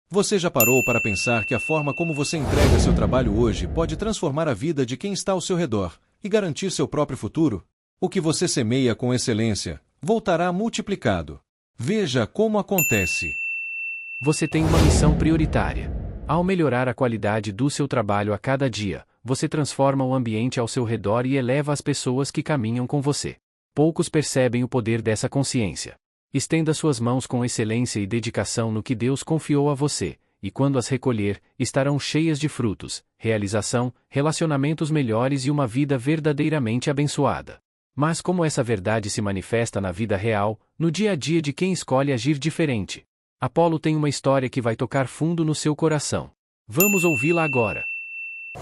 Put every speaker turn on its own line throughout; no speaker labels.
Você já parou para pensar que a forma como você entrega seu trabalho hoje pode transformar a vida de quem está ao seu redor e garantir seu próprio futuro? O que você semeia com excelência voltará multiplicado. Veja como acontece.
Você tem uma missão prioritária. Ao melhorar a qualidade do seu trabalho a cada dia, você transforma o ambiente ao seu redor e eleva as pessoas que caminham com você. Poucos percebem o poder dessa consciência. Estenda suas mãos com excelência e dedicação no que Deus confiou a você, e quando as recolher, estarão cheias de frutos, realização, relacionamentos melhores e uma vida verdadeiramente abençoada. Mas como essa verdade se manifesta na vida real, no dia a dia de quem escolhe agir diferente? Apolo tem uma história que vai tocar fundo no seu coração. Vamos ouvi-la agora.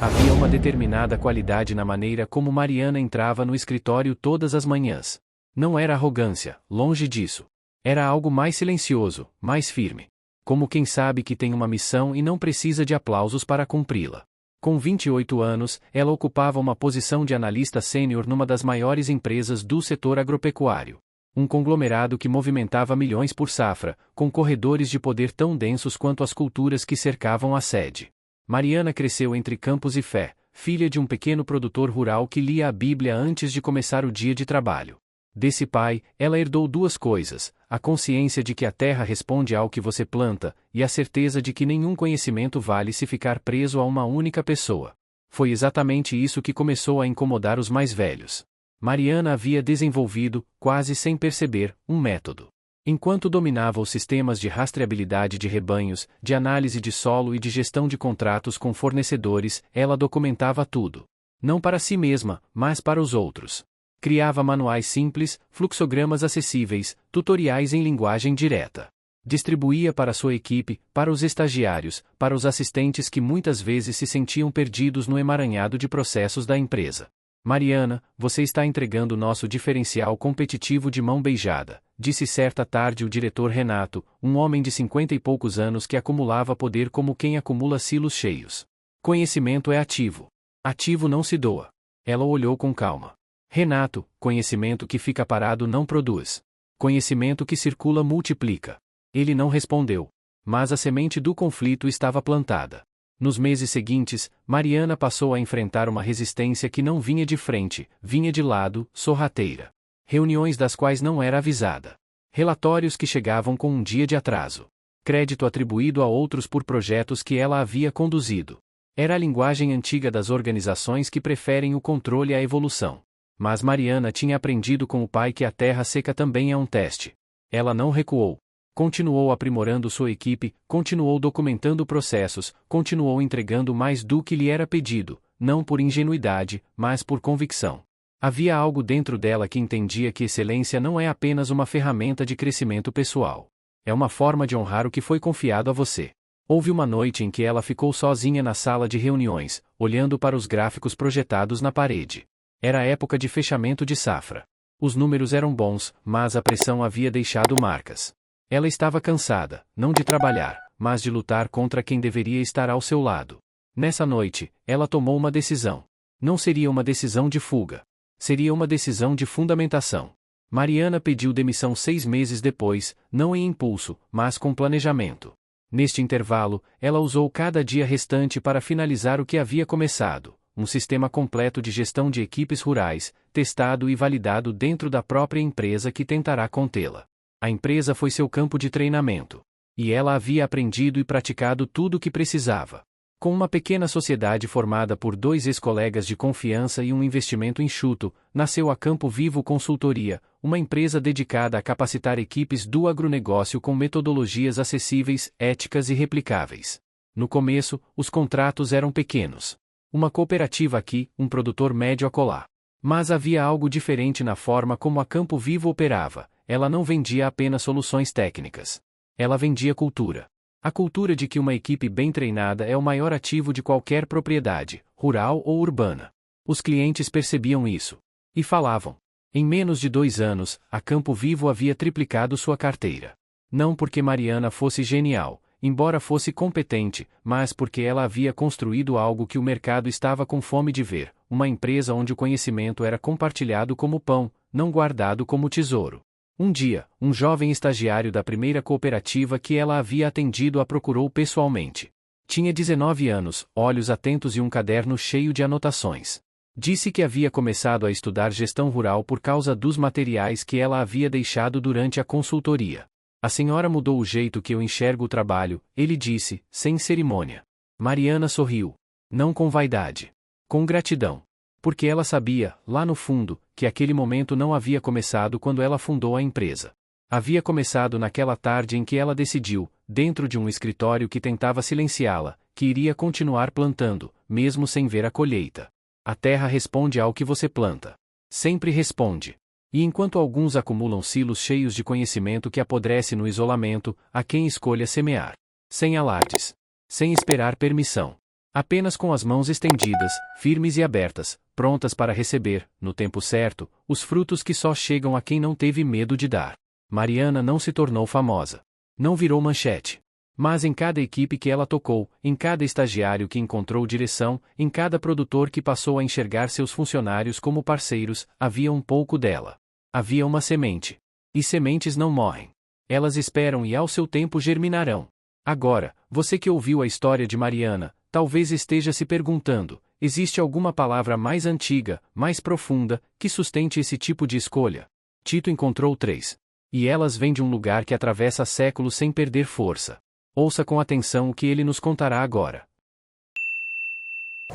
Havia uma determinada qualidade na maneira como Mariana entrava no escritório todas as manhãs. Não era arrogância, longe disso. Era algo mais silencioso, mais firme. Como quem sabe que tem uma missão e não precisa de aplausos para cumpri-la. Com 28 anos, ela ocupava uma posição de analista sênior numa das maiores empresas do setor agropecuário. Um conglomerado que movimentava milhões por safra, com corredores de poder tão densos quanto as culturas que cercavam a sede. Mariana cresceu entre campos e fé, filha de um pequeno produtor rural que lia a Bíblia antes de começar o dia de trabalho. Desse pai, ela herdou duas coisas: a consciência de que a terra responde ao que você planta, e a certeza de que nenhum conhecimento vale se ficar preso a uma única pessoa. Foi exatamente isso que começou a incomodar os mais velhos. Mariana havia desenvolvido, quase sem perceber, um método. Enquanto dominava os sistemas de rastreabilidade de rebanhos, de análise de solo e de gestão de contratos com fornecedores, ela documentava tudo. Não para si mesma, mas para os outros. Criava manuais simples, fluxogramas acessíveis, tutoriais em linguagem direta. Distribuía para sua equipe, para os estagiários, para os assistentes que muitas vezes se sentiam perdidos no emaranhado de processos da empresa. Mariana, você está entregando nosso diferencial competitivo de mão beijada, disse certa tarde o diretor Renato, um homem de 50 e poucos anos que acumulava poder como quem acumula silos cheios. Conhecimento é ativo. Ativo não se doa. Ela olhou com calma. Renato, conhecimento que fica parado não produz. Conhecimento que circula multiplica. Ele não respondeu. Mas a semente do conflito estava plantada. Nos meses seguintes, Mariana passou a enfrentar uma resistência que não vinha de frente, vinha de lado, sorrateira. Reuniões das quais não era avisada. Relatórios que chegavam com um dia de atraso. Crédito atribuído a outros por projetos que ela havia conduzido. Era a linguagem antiga das organizações que preferem o controle à evolução. Mas Mariana tinha aprendido com o pai que a terra seca também é um teste. Ela não recuou. Continuou aprimorando sua equipe, continuou documentando processos, continuou entregando mais do que lhe era pedido, não por ingenuidade, mas por convicção. Havia algo dentro dela que entendia que excelência não é apenas uma ferramenta de crescimento pessoal. É uma forma de honrar o que foi confiado a você. Houve uma noite em que ela ficou sozinha na sala de reuniões, olhando para os gráficos projetados na parede. Era a época de fechamento de safra. Os números eram bons, mas a pressão havia deixado marcas. Ela estava cansada, não de trabalhar, mas de lutar contra quem deveria estar ao seu lado. Nessa noite, ela tomou uma decisão. Não seria uma decisão de fuga. Seria uma decisão de fundamentação. Mariana pediu demissão 6 meses depois, não em impulso, mas com planejamento. Neste intervalo, ela usou cada dia restante para finalizar o que havia começado. Um sistema completo de gestão de equipes rurais, testado e validado dentro da própria empresa que tentará contê-la. A empresa foi seu campo de treinamento. E ela havia aprendido e praticado tudo o que precisava. Com uma pequena sociedade formada por 2 ex-colegas de confiança e um investimento enxuto, nasceu a Campo Vivo Consultoria, uma empresa dedicada a capacitar equipes do agronegócio com metodologias acessíveis, éticas e replicáveis. No começo, os contratos eram pequenos. Uma cooperativa aqui, um produtor médio acolá. Mas havia algo diferente na forma como a Campo Vivo operava. Ela não vendia apenas soluções técnicas. Ela vendia cultura. A cultura de que uma equipe bem treinada é o maior ativo de qualquer propriedade, rural ou urbana. Os clientes percebiam isso. E falavam. Em menos de 2 anos, a Campo Vivo havia triplicado sua carteira. Não porque Mariana fosse genial, embora fosse competente, mas porque ela havia construído algo que o mercado estava com fome de ver, uma empresa onde o conhecimento era compartilhado como pão, não guardado como tesouro. Um dia, um jovem estagiário da primeira cooperativa que ela havia atendido a procurou pessoalmente. Tinha 19 anos, olhos atentos e um caderno cheio de anotações. Disse que havia começado a estudar gestão rural por causa dos materiais que ela havia deixado durante a consultoria. A senhora mudou o jeito que eu enxergo o trabalho, ele disse, sem cerimônia. Mariana sorriu. Não com vaidade. Com gratidão. Porque ela sabia, lá no fundo, que aquele momento não havia começado quando ela fundou a empresa. Havia começado naquela tarde em que ela decidiu, dentro de um escritório que tentava silenciá-la, que iria continuar plantando, mesmo sem ver a colheita. A terra responde ao que você planta. Sempre responde. E enquanto alguns acumulam silos cheios de conhecimento que apodrece no isolamento, há quem escolha semear. Sem alardes. Sem esperar permissão. Apenas com as mãos estendidas, firmes e abertas, prontas para receber, no tempo certo, os frutos que só chegam a quem não teve medo de dar. Mariana não se tornou famosa. Não virou manchete. Mas em cada equipe que ela tocou, em cada estagiário que encontrou direção, em cada produtor que passou a enxergar seus funcionários como parceiros, havia um pouco dela. Havia uma semente. E sementes não morrem. Elas esperam e ao seu tempo germinarão. Agora, você que ouviu a história de Mariana, talvez esteja se perguntando, existe alguma palavra mais antiga, mais profunda, que sustente esse tipo de escolha? Tito encontrou 3. E elas vêm de um lugar que atravessa séculos sem perder força. Ouça com atenção o que ele nos contará agora.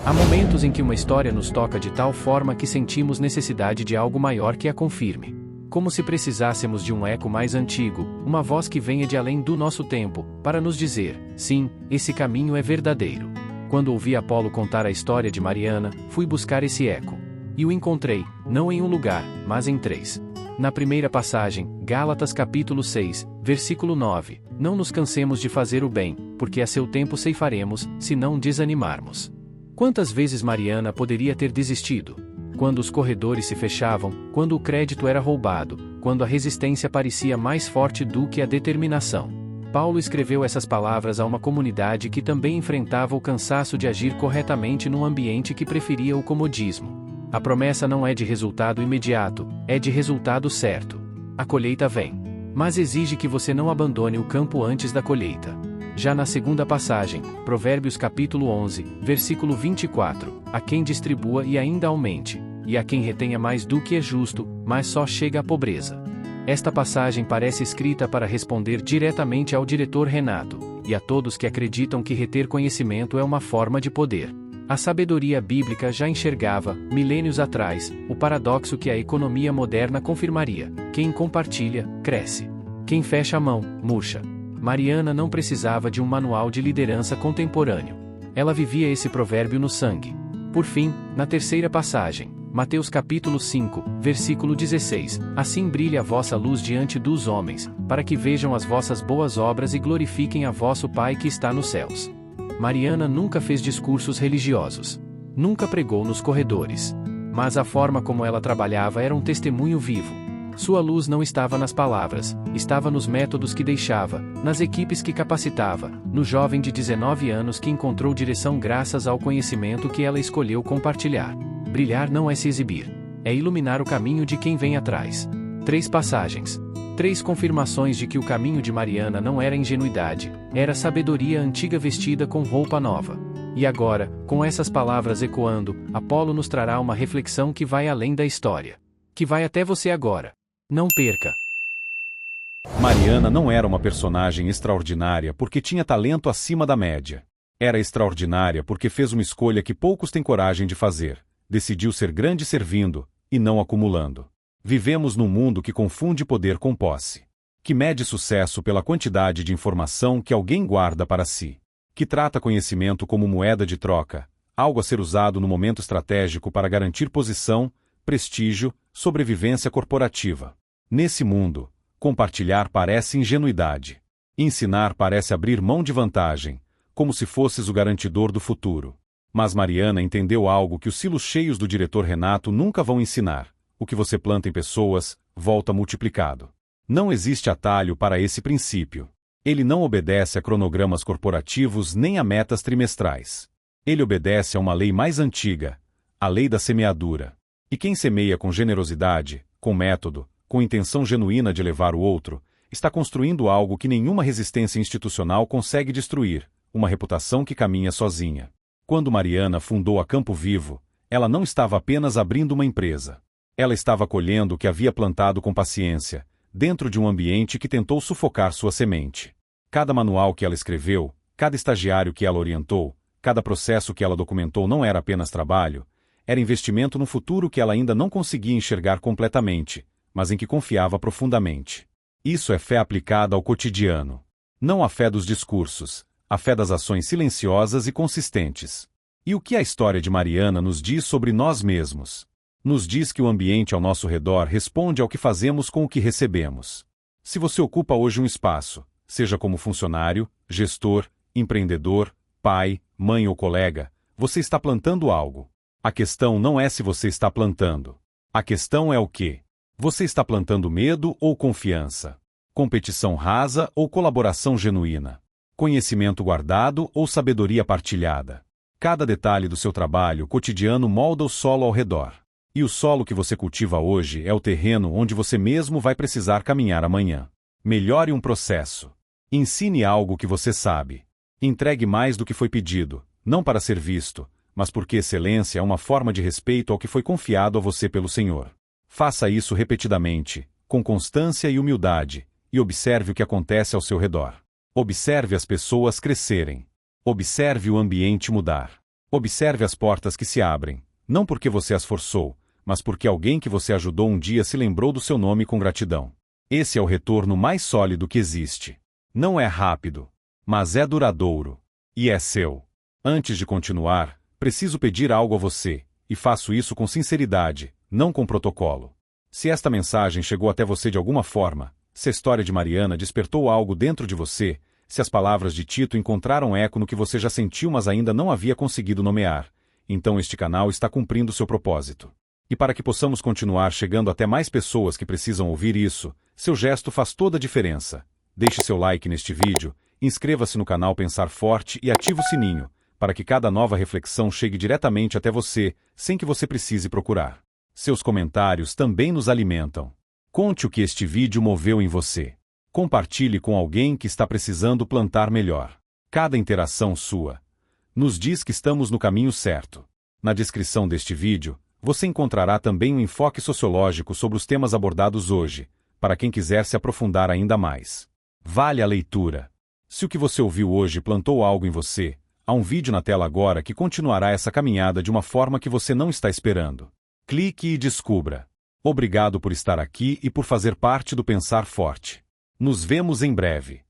Há momentos em que uma história nos toca de tal forma que sentimos necessidade de algo maior que a confirme. Como se precisássemos de um eco mais antigo, uma voz que venha de além do nosso tempo, para nos dizer, sim, esse caminho é verdadeiro. Quando ouvi Apolo contar a história de Mariana, fui buscar esse eco. E o encontrei, não em um lugar, mas em 3. Na primeira passagem, Gálatas capítulo 6, versículo 9, não nos cansemos de fazer o bem, porque a seu tempo ceifaremos, se não desanimarmos. Quantas vezes Mariana poderia ter desistido? Quando os corredores se fechavam, quando o crédito era roubado, quando a resistência parecia mais forte do que a determinação. Paulo escreveu essas palavras a uma comunidade que também enfrentava o cansaço de agir corretamente num ambiente que preferia o comodismo. A promessa não é de resultado imediato, é de resultado certo. A colheita vem. Mas exige que você não abandone o campo antes da colheita. Já na segunda passagem, Provérbios capítulo 11, versículo 24, a quem distribua e ainda aumente, e a quem retenha mais do que é justo, mas só chega à pobreza. Esta passagem parece escrita para responder diretamente ao diretor Renato, e a todos que acreditam que reter conhecimento é uma forma de poder. A sabedoria bíblica já enxergava, milênios atrás, o paradoxo que a economia moderna confirmaria: quem compartilha, cresce. Quem fecha a mão, murcha. Mariana não precisava de um manual de liderança contemporâneo. Ela vivia esse provérbio no sangue. Por fim, na terceira passagem, Mateus capítulo 5, versículo 16, assim brilha a vossa luz diante dos homens, para que vejam as vossas boas obras e glorifiquem a vosso Pai que está nos céus. Mariana nunca fez discursos religiosos. Nunca pregou nos corredores. Mas a forma como ela trabalhava era um testemunho vivo. Sua luz não estava nas palavras, estava nos métodos que deixava, nas equipes que capacitava, no jovem de 19 anos que encontrou direção graças ao conhecimento que ela escolheu compartilhar. Brilhar não é se exibir. É iluminar o caminho de quem vem atrás. 3 passagens. 3 confirmações de que o caminho de Mariana não era ingenuidade, era sabedoria antiga vestida com roupa nova. E agora, com essas palavras ecoando, Apolo nos trará uma reflexão que vai além da história. Que vai até você agora. Não perca!
Mariana não era uma personagem extraordinária porque tinha talento acima da média. Era extraordinária porque fez uma escolha que poucos têm coragem de fazer. Decidiu ser grande servindo, e não acumulando. Vivemos num mundo que confunde poder com posse. Que mede sucesso pela quantidade de informação que alguém guarda para si. Que trata conhecimento como moeda de troca, algo a ser usado no momento estratégico para garantir posição, prestígio, sobrevivência corporativa. Nesse mundo, compartilhar parece ingenuidade. Ensinar parece abrir mão de vantagem, como se fosses o garantidor do futuro. Mas Mariana entendeu algo que os silos cheios do diretor Renato nunca vão ensinar. O que você planta em pessoas, volta multiplicado. Não existe atalho para esse princípio. Ele não obedece a cronogramas corporativos nem a metas trimestrais. Ele obedece a uma lei mais antiga, a lei da semeadura. E quem semeia com generosidade, com método,
com intenção genuína de levar o outro, está construindo algo que nenhuma resistência institucional consegue destruir, uma reputação que caminha sozinha. Quando Mariana fundou a Campo Vivo, ela não estava apenas abrindo uma empresa. Ela estava colhendo o que havia plantado com paciência, dentro de um ambiente que tentou sufocar sua semente. Cada manual que ela escreveu, cada estagiário que ela orientou, cada processo que ela documentou não era apenas trabalho, era investimento no futuro que ela ainda não conseguia enxergar completamente, mas em que confiava profundamente. Isso é fé aplicada ao cotidiano. Não a fé dos discursos, a fé das ações silenciosas e consistentes. E o que a história de Mariana nos diz sobre nós mesmos? Nos diz que o ambiente ao nosso redor responde ao que fazemos com o que recebemos. Se você ocupa hoje um espaço, seja como funcionário, gestor, empreendedor, pai, mãe ou colega, você está plantando algo. A questão não é se você está plantando. A questão é o quê? Você está plantando medo ou confiança? Competição rasa ou colaboração genuína? Conhecimento guardado ou sabedoria partilhada? Cada detalhe do seu trabalho cotidiano molda o solo ao redor. E o solo que você cultiva hoje é o terreno onde você mesmo vai precisar caminhar amanhã. Melhore um processo. Ensine algo que você sabe. Entregue mais do que foi pedido, não para ser visto, mas porque excelência é uma forma de respeito ao que foi confiado a você pelo Senhor. Faça isso repetidamente, com constância e humildade, e observe o que acontece ao seu redor. Observe as pessoas crescerem. Observe o ambiente mudar. Observe as portas que se abrem, não porque você as forçou, mas porque alguém que você ajudou um dia se lembrou do seu nome com gratidão. Esse é o retorno mais sólido que existe. Não é rápido, mas é duradouro. E é seu. Antes de continuar, preciso pedir algo a você, e faço isso com sinceridade, não com protocolo. Se esta mensagem chegou até você de alguma forma, se a história de Mariana despertou algo dentro de você, se as palavras de Tito encontraram eco no que você já sentiu mas ainda não havia conseguido nomear, então este canal está cumprindo seu propósito. E para que possamos continuar chegando até mais pessoas que precisam ouvir isso, seu gesto faz toda a diferença. Deixe seu like neste vídeo, inscreva-se no canal Pensar Forte e ative o sininho, para que cada nova reflexão chegue diretamente até você, sem que você precise procurar. Seus comentários também nos alimentam. Conte o que este vídeo moveu em você. Compartilhe com alguém que está precisando plantar melhor. Cada interação sua nos diz que estamos no caminho certo. Na descrição deste vídeo, você encontrará também um enfoque sociológico sobre os temas abordados hoje, para quem quiser se aprofundar ainda mais. Vale a leitura. Se o que você ouviu hoje plantou algo em você, há um vídeo na tela agora que continuará essa caminhada de uma forma que você não está esperando. Clique e descubra. Obrigado por estar aqui e por fazer parte do Pensar Forte. Nos vemos em breve.